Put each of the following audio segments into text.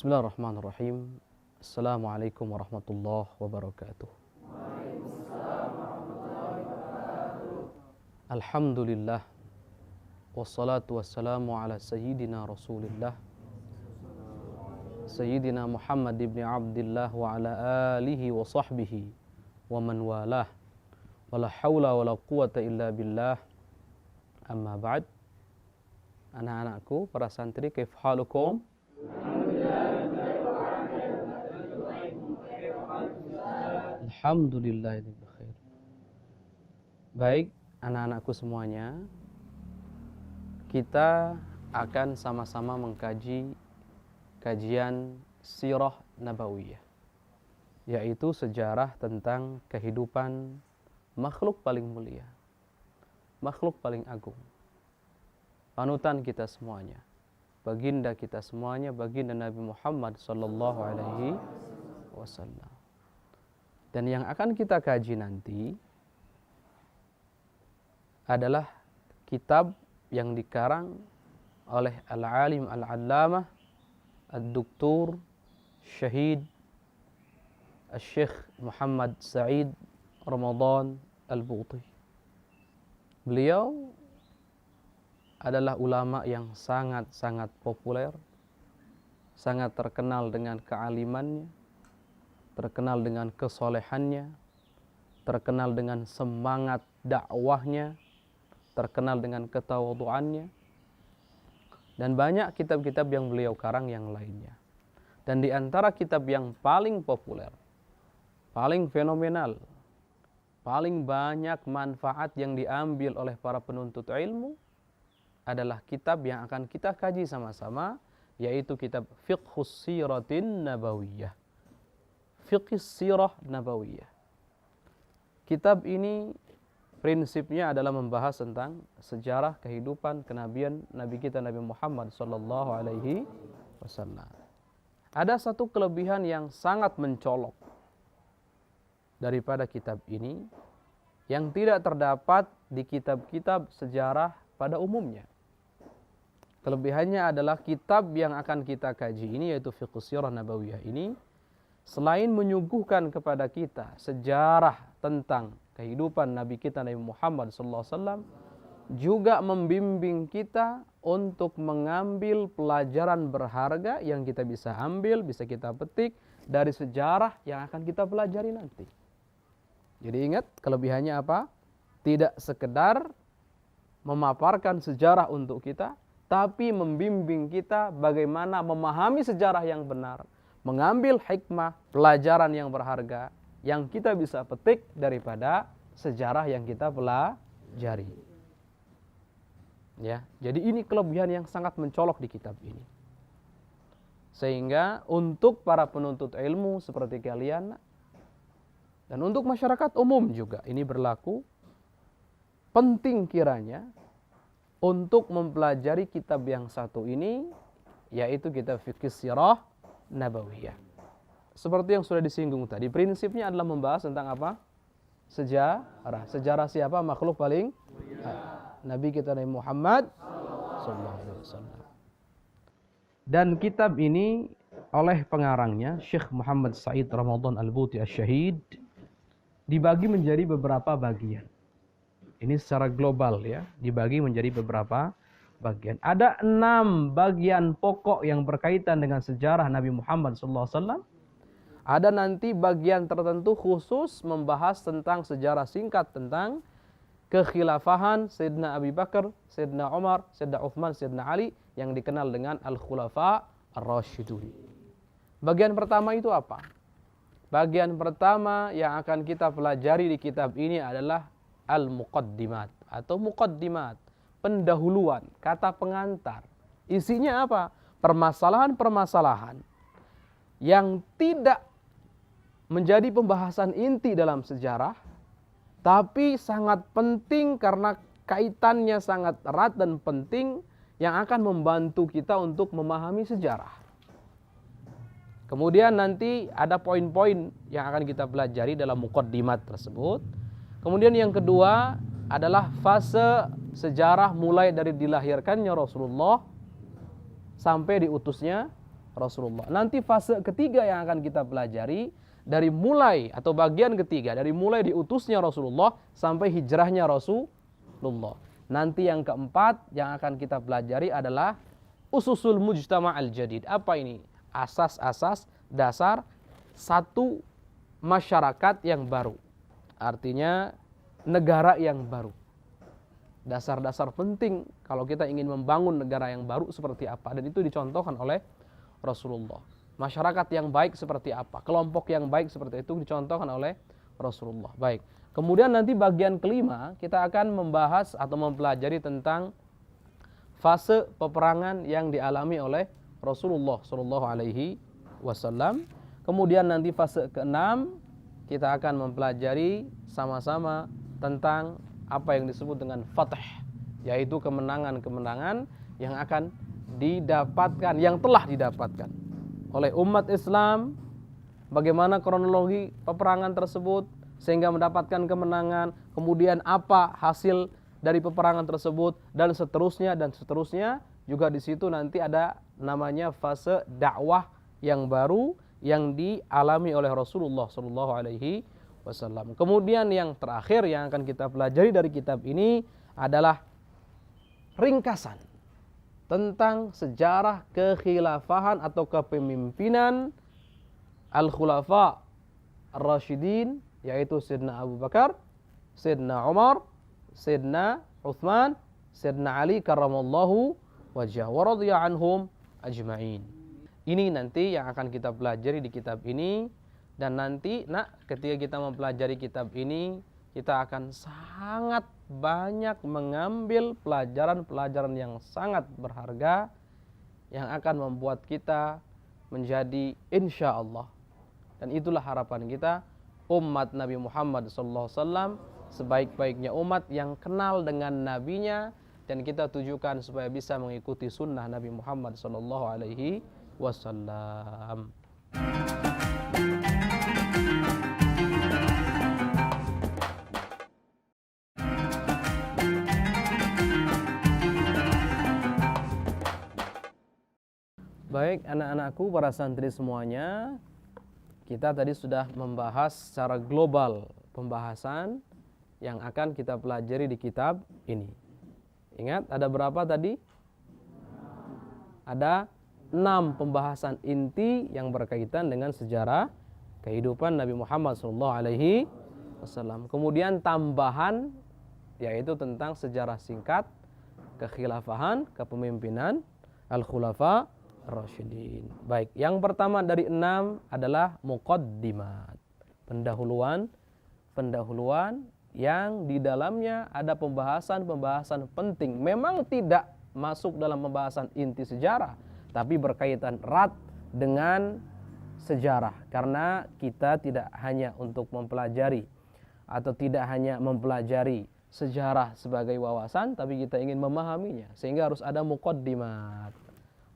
Bismillahirrahmanirrahim. Assalamualaikum warahmatullahi wabarakatuh. Alhamdulillah. Wassalatu wassalamu ala sayyidina Rasulillah Sayyidina Muhammad ibn Abdillah wa ala alihi wa sahbihi wa man walah. Wala hawla wala quwata illa billah. Amma ba'd. Anak-anakku, para santri, kaif halukum? Alhamdulillah ini bikhair. Baik, anak-anakku semuanya, kita akan sama-sama mengkaji kajian sirah nabawiyah, yaitu sejarah tentang kehidupan makhluk paling mulia, makhluk paling agung, panutan kita semuanya, baginda kita semuanya, baginda Nabi Muhammad sallallahu alaihi wasallam. Dan yang akan kita kaji nanti adalah kitab yang dikarang oleh Al-Alim Al-Allamah Ad-Doktor Syahid Al-Syekh Muhammad Sa'id Ramadan Al-Buti. Beliau adalah ulama yang sangat-sangat populer, sangat terkenal dengan kealimannya, terkenal dengan kesolehannya, terkenal dengan semangat dakwahnya, terkenal dengan ketawadhuannya, dan banyak kitab-kitab yang beliau karang yang lainnya. Dan di antara kitab yang paling populer, paling fenomenal, paling banyak manfaat yang diambil oleh para penuntut ilmu adalah kitab yang akan kita kaji sama-sama, yaitu kitab Fiqhus Siratin Nabawiyah. Fiqhus Sirah Nabawiyah. Kitab ini prinsipnya adalah membahas tentang sejarah kehidupan kenabian Nabi kita Nabi Muhammad sallallahu alaihi wasallam. Ada satu kelebihan yang sangat mencolok daripada kitab ini yang tidak terdapat di kitab-kitab sejarah pada umumnya. Kelebihannya adalah kitab yang akan kita kaji ini, yaitu Fiqhus Sirah Nabawiyah ini, selain menyuguhkan kepada kita sejarah tentang kehidupan Nabi kita Nabi Muhammad SAW, juga membimbing kita untuk mengambil pelajaran berharga yang kita bisa ambil, bisa kita petik dari sejarah yang akan kita pelajari nanti. Jadi ingat, kelebihannya apa? Tidak sekedar memaparkan sejarah untuk kita, tapi membimbing kita bagaimana memahami sejarah yang benar, mengambil hikmah, pelajaran yang berharga yang kita bisa petik daripada sejarah yang kita pelajari. Ya, jadi ini kelebihan yang sangat mencolok di kitab ini. Sehingga untuk para penuntut ilmu seperti kalian dan untuk masyarakat umum juga ini berlaku, penting kiranya untuk mempelajari kitab yang satu ini, yaitu kitab Fiqhus Sirah Nabawiyah. Seperti yang sudah disinggung tadi, prinsipnya adalah membahas tentang apa? Sejarah. Sejarah siapa? Makhluk paling Nabi kita Nabi Muhammad sallallahu alaihi wasallam. Dan kitab ini oleh pengarangnya Syekh Muhammad Sa'id Ramadan Al-Buti Asy-Syahid dibagi menjadi beberapa bagian. Ini secara global ya, dibagi menjadi beberapa bagian. Ada 6 bagian pokok yang berkaitan dengan sejarah Nabi Muhammad SAW. Ada nanti bagian tertentu khusus membahas tentang sejarah singkat tentang kekhilafahan Sayyidina Abu Bakar, Sayyidina Umar, Sayyidina Uthman, Sayyidina Ali yang dikenal dengan Al-Khulafa Ar-Rasyidun. Bagian pertama itu apa? Bagian pertama yang akan kita pelajari di kitab ini adalah Al-Muqaddimat atau Muqaddimat, pendahuluan, kata pengantar. Isinya apa? Permasalahan-permasalahan yang tidak menjadi pembahasan inti dalam sejarah, tapi sangat penting karena kaitannya sangat erat dan penting yang akan membantu kita untuk memahami sejarah. Kemudian nanti ada poin-poin yang akan kita pelajari dalam Muqaddimat tersebut. Kemudian yang kedua adalah fase sejarah mulai dari dilahirkannya Rasulullah sampai diutusnya Rasulullah. Nanti fase ketiga yang akan kita pelajari dari mulai atau bagian ketiga dari mulai diutusnya Rasulullah sampai hijrahnya Rasulullah. Nanti yang keempat yang akan kita pelajari adalah ususul mujtama' al-jadid. Apa ini? Asas-asas dasar satu masyarakat yang baru. Artinya negara yang baru. Dasar-dasar penting kalau kita ingin membangun negara yang baru seperti apa. Dan itu dicontohkan oleh Rasulullah. Masyarakat yang baik seperti apa, kelompok yang baik seperti itu dicontohkan oleh Rasulullah. Baik. Kemudian nanti bagian kelima kita akan membahas atau mempelajari tentang fase peperangan yang dialami oleh Rasulullah Shallallahu Alaihi Wasallam. Kemudian nanti fase keenam kita akan mempelajari sama-sama tentang apa yang disebut dengan fath, yaitu kemenangan-kemenangan yang akan didapatkan, yang telah didapatkan oleh umat Islam, bagaimana kronologi peperangan tersebut sehingga mendapatkan kemenangan, kemudian apa hasil dari peperangan tersebut, dan seterusnya. Juga di situ nanti ada namanya fase dakwah yang baru yang dialami oleh Rasulullah Shallallahu Alaihi Wasallam. Kemudian yang terakhir yang akan kita pelajari dari kitab ini adalah ringkasan tentang sejarah kekhilafahan atau kepemimpinan al-khulafa ar-rasyidin, yaitu Sayyidina Abu Bakar, Sayyidina Umar, Sayyidina Uthman, Sayyidina Ali karramallahu wajhah wa radhiya anhum ajma'in. Ini nanti yang akan kita pelajari di kitab ini. Dan nanti ketika kita mempelajari kitab ini, kita akan sangat banyak mengambil pelajaran-pelajaran yang sangat berharga yang akan membuat kita menjadi insya Allah. Dan itulah harapan kita, umat Nabi Muhammad SAW sebaik-baiknya umat yang kenal dengan nabinya, dan kita tujukan supaya bisa mengikuti sunnah Nabi Muhammad SAW. Baik anak-anakku, para santri semuanya, kita tadi sudah membahas secara global pembahasan yang akan kita pelajari di kitab ini. Ingat ada berapa tadi? Ada 6 pembahasan inti yang berkaitan dengan sejarah kehidupan Nabi Muhammad SAW. Kemudian tambahan yaitu tentang sejarah singkat kekhilafahan, kepemimpinan al-khulafa ar-rasyidin. Baik, yang pertama dari 6 adalah muqaddimat, pendahuluan yang di dalamnya ada pembahasan penting. Memang tidak masuk dalam pembahasan inti sejarah, tapi berkaitan erat dengan sejarah. Karena kita tidak hanya untuk mempelajari atau tidak hanya mempelajari sejarah sebagai wawasan, tapi kita ingin memahaminya. Sehingga harus ada muqaddimat,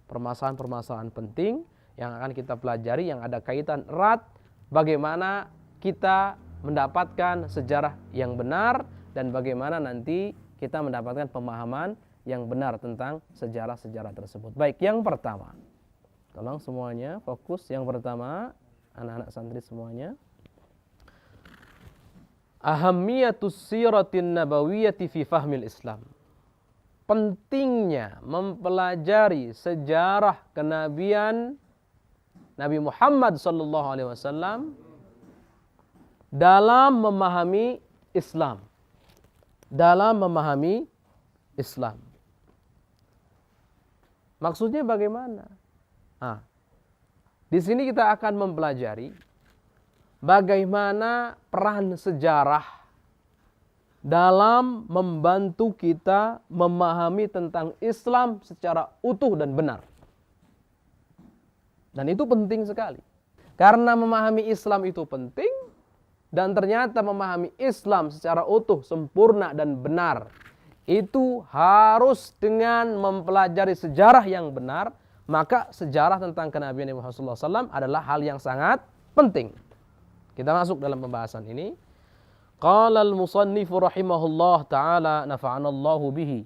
permasalahan-permasalahan penting yang akan kita pelajari yang ada kaitan erat bagaimana kita mendapatkan sejarah yang benar dan bagaimana nanti kita mendapatkan pemahaman yang benar tentang sejarah-sejarah tersebut. Baik, yang pertama, tolong semuanya fokus. Yang pertama, anak-anak santri semuanya, ahammiyatus siratin nabawiyyati fi fahmil Islam. Pentingnya mempelajari sejarah kenabian Nabi Muhammad SAW dalam memahami Islam. Maksudnya bagaimana? Di sini kita akan mempelajari bagaimana peran sejarah dalam membantu kita memahami tentang Islam secara utuh dan benar. Dan itu penting sekali. Karena memahami Islam itu penting, dan ternyata memahami Islam secara utuh, sempurna dan benar, itu harus dengan mempelajari sejarah yang benar. Maka sejarah tentang kenabian Nabi Muhammad SAW adalah hal yang sangat penting. Kita masuk dalam pembahasan ini. Qala al-musannifu rahimahullah ta'ala nafa'anallahu bihi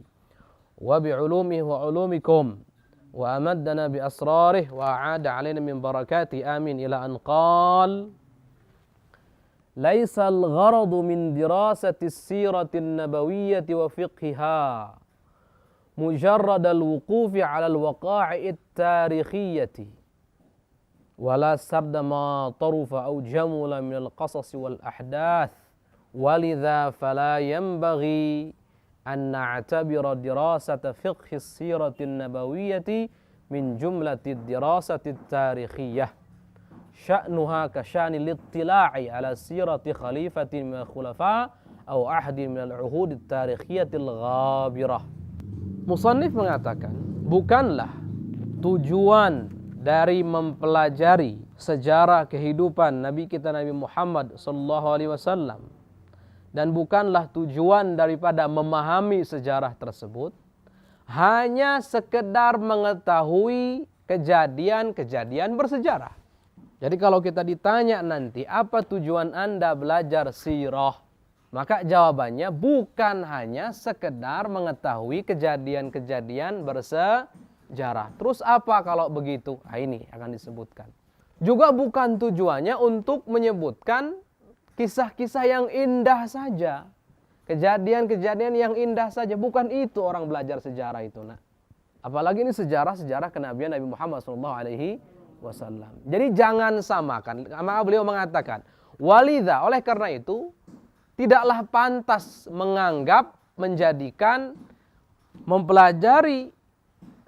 wa bi'ulumihi wa ulumikum. wa amaddana bi asrarih wa a'ada alaina min barakati amin ila an qal laisa al-gharadu min dirasati as-sirati an-nabawiyyati wa fiqhiha mujarrad al-wuqufi 'ala al-waqa'i at-tarikhiyyati wala sarda ma tarufa aw jamula min al-qasas wal ahdath walidha fala yanbaghi an na'tabira dirasata fiqhi as-sirati an-nabawiyyati min jumlati ad-dirasati at-tarikhiyyah sya'nuha ka sya'ni littila'i ala sirati khalifatin min al-khulafa atau ahadin min al-uhud at-tarikhiyatil ghabirah. Musannif mengatakan, bukanlah tujuan dari mempelajari sejarah kehidupan Nabi kita Nabi Muhammad sallallahu alaihi wasallam dan bukanlah tujuan daripada memahami sejarah tersebut hanya sekedar mengetahui kejadian-kejadian bersejarah. Jadi kalau kita ditanya nanti, apa tujuan Anda belajar sirah? Maka jawabannya bukan hanya sekedar mengetahui kejadian-kejadian bersejarah. Terus apa kalau begitu? Nah, ini akan disebutkan. Juga bukan tujuannya untuk menyebutkan kisah-kisah yang indah saja. Kejadian-kejadian yang indah saja. Bukan itu orang belajar sejarah itu. Nah, apalagi ini sejarah-sejarah kenabian Nabi Muhammad SAW. Jadi jangan samakan. Maka beliau mengatakan, walidha, oleh karena itu tidaklah pantas menganggap, menjadikan, mempelajari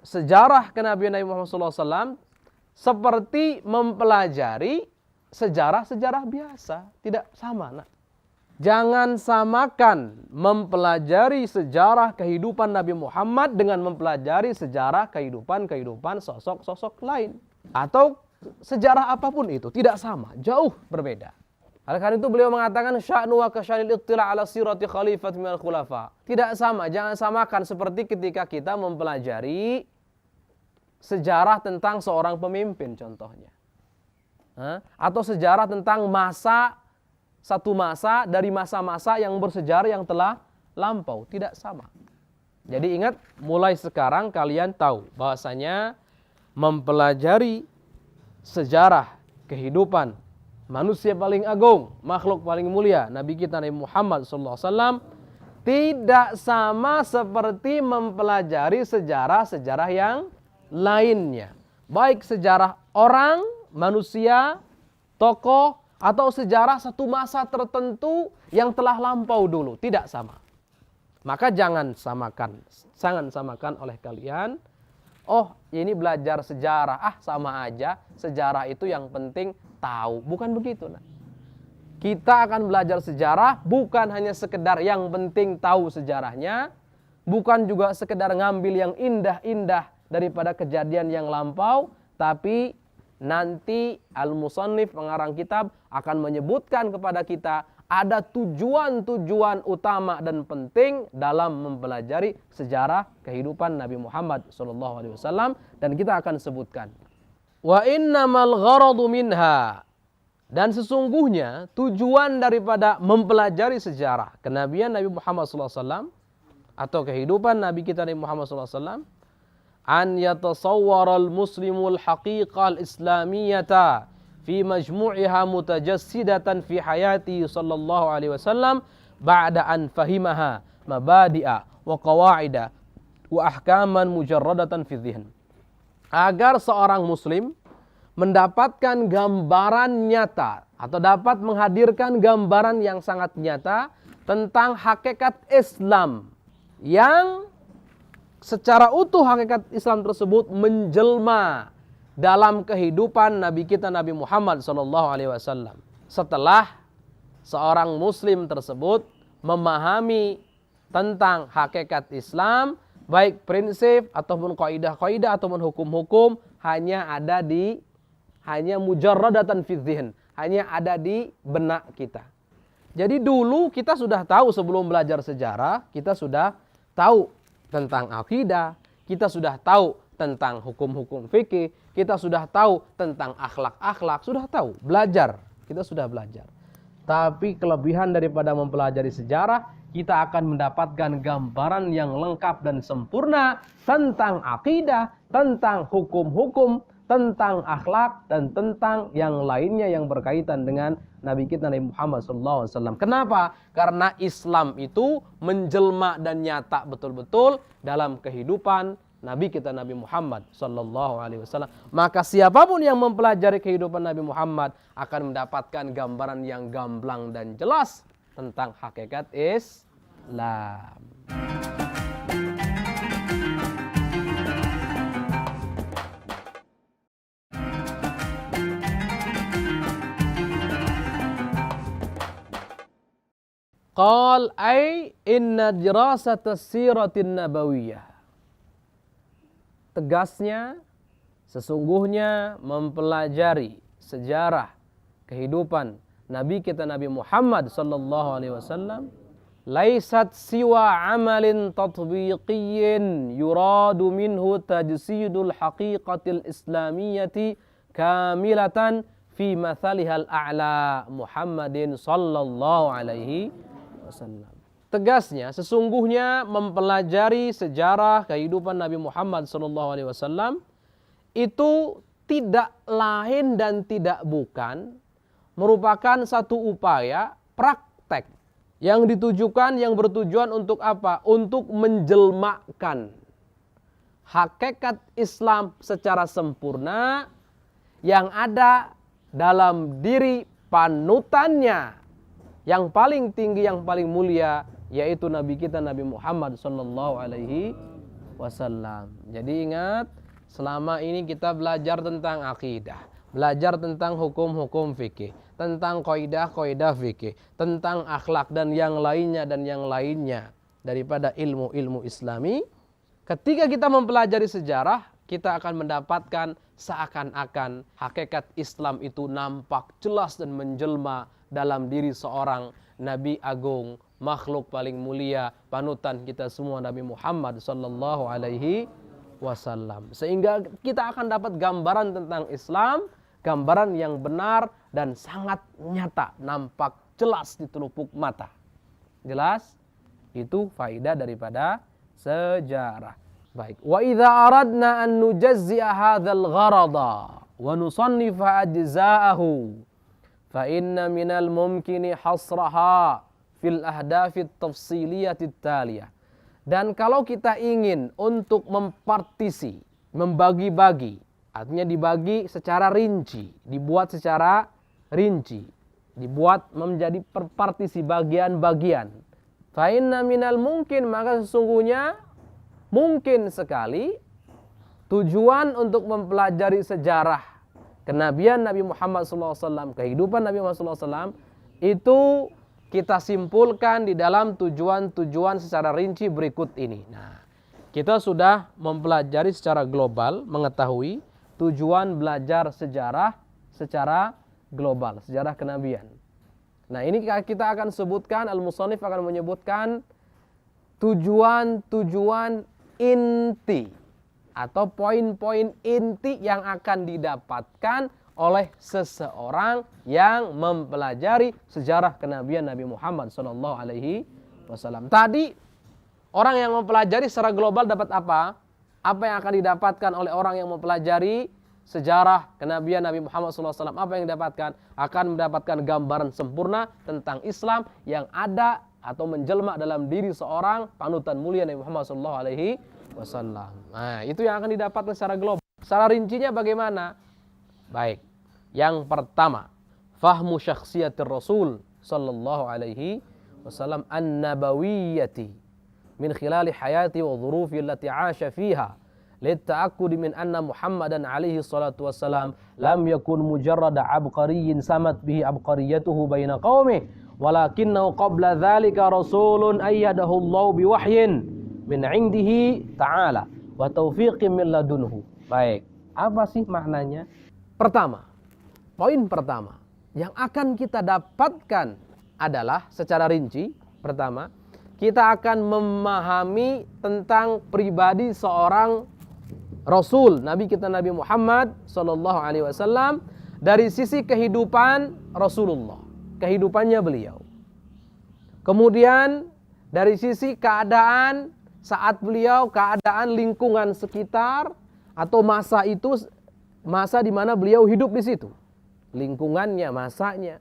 sejarah kenabian Nabi Muhammad SAW seperti mempelajari sejarah-sejarah biasa. Tidak sama. Nah, jangan samakan mempelajari sejarah kehidupan Nabi Muhammad dengan mempelajari sejarah kehidupan sosok-sosok lain. Atau sejarah apapun itu, tidak sama, jauh berbeda. Oleh karena itu beliau mengatakan sya'nu wa kasya'nil ittila' ala sirati khalifat minal khulafa. Tidak sama, jangan samakan seperti ketika kita mempelajari sejarah tentang seorang pemimpin contohnya. Atau sejarah tentang satu masa dari masa-masa yang bersejarah yang telah lampau, tidak sama. Jadi ingat, mulai sekarang kalian tahu bahwasanya mempelajari sejarah kehidupan manusia paling agung, makhluk paling mulia, Nabi kita Nabi Muhammad SAW, tidak sama seperti mempelajari sejarah-sejarah yang lainnya. Baik sejarah orang, manusia, tokoh, atau sejarah satu masa tertentu yang telah lampau dulu. Tidak sama. Maka jangan samakan oleh kalian. Oh, ini belajar sejarah, sama aja. Sejarah itu yang penting tahu. Bukan begitu. Nah. Kita akan belajar sejarah bukan hanya sekedar yang penting tahu sejarahnya. Bukan juga sekedar ngambil yang indah-indah daripada kejadian yang lampau. Tapi nanti al-musannif pengarang kitab akan menyebutkan kepada kita ada tujuan-tujuan utama dan penting dalam mempelajari sejarah kehidupan Nabi Muhammad SAW, dan kita akan sebutkan. Wa innamal gharadu minha, dan sesungguhnya tujuan daripada mempelajari sejarah kenabian Nabi Muhammad SAW atau kehidupan Nabi kita Nabi Muhammad SAW, an yatasawwaral muslimul haqiqal islamiyata fi majmu'iha mutajassidatan fi hayati sallallahu alaihi wasallam ba'da an fahimaha mabadi'a wa qawa'ida wa ahkaman mujarradatan fi dhihn. Agar seorang muslim mendapatkan gambaran nyata atau dapat menghadirkan gambaran yang sangat nyata tentang hakikat Islam yang secara utuh hakikat Islam tersebut menjelma dalam kehidupan Nabi kita Nabi Muhammad SAW. Setelah seorang muslim tersebut memahami tentang hakikat Islam, baik prinsip ataupun kaidah-kaidah ataupun hukum-hukum hanya mujarradatan fi dzihn, hanya ada di benak kita. Jadi dulu kita sudah tahu, sebelum belajar sejarah, kita sudah tahu tentang akidah, kita sudah tahu tentang hukum-hukum fikih, kita sudah tahu tentang akhlak-akhlak, sudah tahu, belajar, kita sudah belajar. Tapi kelebihan daripada mempelajari sejarah, kita akan mendapatkan gambaran yang lengkap dan sempurna tentang akidah, tentang hukum-hukum, tentang akhlak, dan tentang yang lainnya yang berkaitan dengan Nabi kita Nabi Muhammad SAW. Kenapa? Karena Islam itu menjelma dan nyata betul-betul dalam kehidupan Nabi kita Nabi Muhammad SAW. Maka siapapun yang mempelajari kehidupan Nabi Muhammad akan mendapatkan gambaran yang gamblang dan jelas tentang hakikat Islam. Qal ay inna dirasat as-siratin nabawiyah. Tegasnya, sesungguhnya mempelajari sejarah kehidupan Nabi kita Nabi Muhammad sallallahu alaihi wasallam laisat siwa amalin tatbiqiyyin yuradu minhu tajsidul haqiqatil islamiyyati kamilatan fi mathalihal a'la Muhammadin sallallahu alaihi wasallam. Tegasnya, sesungguhnya mempelajari sejarah kehidupan Nabi Muhammad SAW itu tidak lain dan tidak bukan merupakan satu upaya praktek yang ditujukan, yang bertujuan untuk apa? Untuk menjelmakan hakikat Islam secara sempurna yang ada dalam diri panutannya yang paling tinggi, yang paling mulia, yaitu Nabi kita Nabi Muhammad sallallahu alaihi wasallam. Jadi ingat, selama ini kita belajar tentang akidah, belajar tentang hukum-hukum fikih, tentang kaidah-kaidah fikih, tentang akhlak dan yang lainnya daripada ilmu-ilmu Islami. Ketika kita mempelajari sejarah, kita akan mendapatkan seakan-akan hakikat Islam itu nampak jelas dan menjelma dalam diri seorang Nabi agung, makhluk paling mulia, panutan kita semua Nabi Muhammad sallallahu alaihi wasallam. Sehingga kita akan dapat gambaran tentang Islam, gambaran yang benar dan sangat nyata, nampak jelas di telupuk mata. Jelas? Itu faidah daripada sejarah. Baik. Wa idza aradna an nujazzi'a hadzal gharada wa nusannifa ajza'ahu fa inna minal mumkini hasraha fil ahdafit tafsiliyatid taliyah. Dan kalau kita ingin untuk mempartisi, membagi-bagi, artinya dibagi secara rinci, dibuat secara rinci, dibuat menjadi perpartisi bagian-bagian. Fa inna minal mungkin, maka sesungguhnya mungkin sekali tujuan untuk mempelajari sejarah kenabian Nabi Muhammad SAW, kehidupan Nabi Muhammad SAW, itu kita simpulkan di dalam tujuan-tujuan secara rinci berikut ini. Nah, kita sudah mempelajari secara global, mengetahui tujuan belajar sejarah secara global, sejarah kenabian. Nah, ini kita akan sebutkan, Al-Musannif akan menyebutkan tujuan-tujuan inti atau poin-poin inti yang akan didapatkan oleh seseorang yang mempelajari sejarah kenabian Nabi Muhammad SAW. Tadi orang yang mempelajari secara global dapat apa? Apa yang akan didapatkan oleh orang yang mempelajari sejarah kenabian Nabi Muhammad SAW? Apa yang didapatkan? Akan mendapatkan gambaran sempurna tentang Islam yang ada atau menjelma dalam diri seorang panutan mulia Nabi Muhammad SAW. Nah, itu yang akan didapatkan secara global. Secara rincinya bagaimana? Baik. Yang pertama, fahmu syakhsiyatir Rasul sallallahu alaihi wasallam an-nabawiyyati min khilali hayati wa dhurufi allati 'asha fiha litta'akkud min anna Muhammadan alaihi salatu wassalam lam yakun mujarrada abqariyyin samat bihi abqariyatuhu baina qaumih walakinnahu qabla dhalika rasulun ayyadahu Allah biwahyin min 'indihi ta'ala wa taufiqin min ladunhu. Baik, apa sih maknanya? Pertama, poin pertama yang akan kita dapatkan adalah secara rinci, pertama, kita akan memahami tentang pribadi seorang Rasul, Nabi kita Nabi Muhammad SAW dari sisi kehidupan Rasulullah, kehidupannya beliau. Kemudian dari sisi keadaan saat beliau, keadaan lingkungan sekitar, atau masa itu, masa di mana beliau hidup di situ. Lingkungannya, masanya.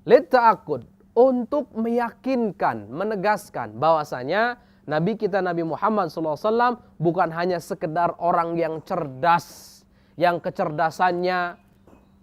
Litta'akud, untuk meyakinkan, menegaskan bahwasanya Nabi kita Nabi Muhammad SAW bukan hanya sekedar orang yang cerdas, yang kecerdasannya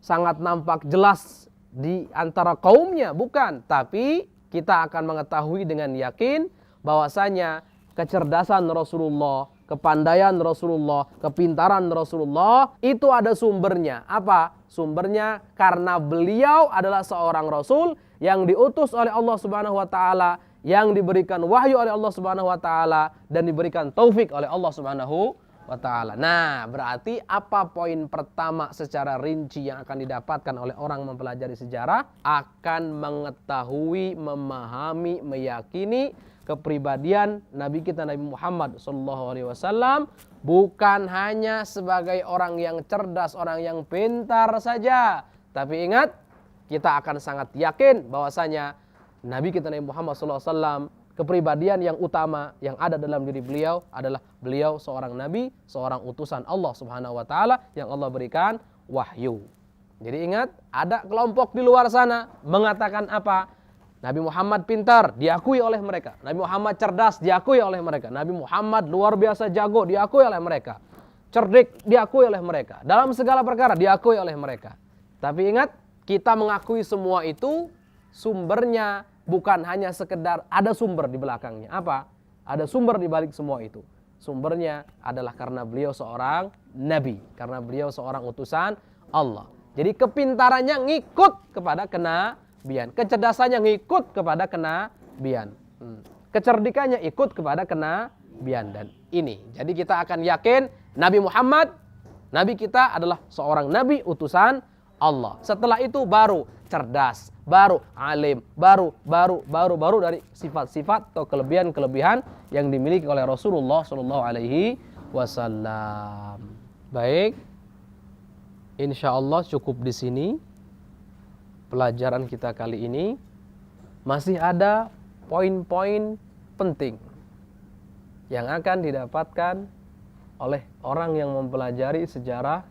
sangat nampak jelas di antara kaumnya, bukan. Tapi kita akan mengetahui dengan yakin bahwasanya kecerdasan Rasulullah, kepandaian Rasulullah, kepintaran Rasulullah itu ada sumbernya. Apa? Sumbernya karena beliau adalah seorang Rasul yang diutus oleh Allah Subhanahu wa taala, yang diberikan wahyu oleh Allah Subhanahu wa taala dan diberikan taufik oleh Allah Subhanahu wa taala. Nah, berarti apa poin pertama secara rinci yang akan didapatkan oleh orang mempelajari sejarah? Akan mengetahui, memahami, meyakini kepribadian Nabi kita Nabi Muhammad SAW bukan hanya sebagai orang yang cerdas, orang yang pintar saja. Tapi ingat, kita akan sangat yakin bahwasanya Nabi kita Nabi Muhammad SAW, kepribadian yang utama yang ada dalam diri beliau adalah beliau seorang nabi, seorang utusan Allah Subhanahu wa taala yang Allah berikan wahyu. Jadi ingat, ada kelompok di luar sana mengatakan apa? Nabi Muhammad pintar, diakui oleh mereka. Nabi Muhammad cerdas, diakui oleh mereka. Nabi Muhammad luar biasa jago, diakui oleh mereka. Cerdik, diakui oleh mereka. Dalam segala perkara diakui oleh mereka. Tapi ingat, kita mengakui semua itu sumbernya bukan hanya sekedar ada sumber di belakangnya. Apa? Ada sumber di balik semua itu. Sumbernya adalah karena beliau seorang nabi, karena beliau seorang utusan Allah. Jadi kepintarannya ngikut kepada kenabian, kecerdasannya ngikut kepada kenabian, kecerdikannya ikut kepada kenabian. Dan ini, jadi kita akan yakin Nabi Muhammad, nabi kita adalah seorang nabi utusan Allah. Setelah itu baru cerdas, baru alim, baru dari sifat-sifat atau kelebihan-kelebihan yang dimiliki oleh Rasulullah SAW. Baik, insya Allah cukup di sini pelajaran kita kali ini. Masih ada poin-poin penting yang akan didapatkan oleh orang yang mempelajari sejarah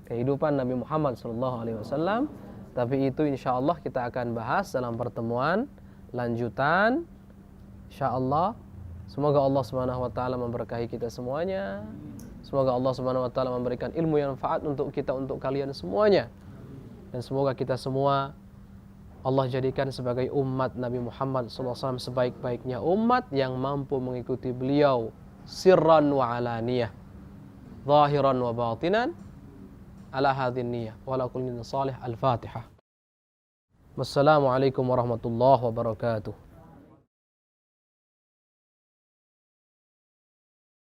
kehidupan Nabi Muhammad SAW. Tapi itu insya Allah kita akan bahas dalam pertemuan lanjutan. Insya Allah. Semoga Allah Subhanahu wa taala memberkahi kita semuanya. Semoga Allah Subhanahu wa taala memberikan ilmu yang manfaat untuk kita, untuk kalian semuanya. Dan semoga kita semua Allah jadikan sebagai umat Nabi Muhammad SAW sebaik-baiknya umat yang mampu mengikuti beliau sirran wa alaniyah, zahiran wa batinan, ala hadhin niyah wa ala kulli salih. Al-Fatihah. Wassalamualaikum warahmatullahi wabarakatuh.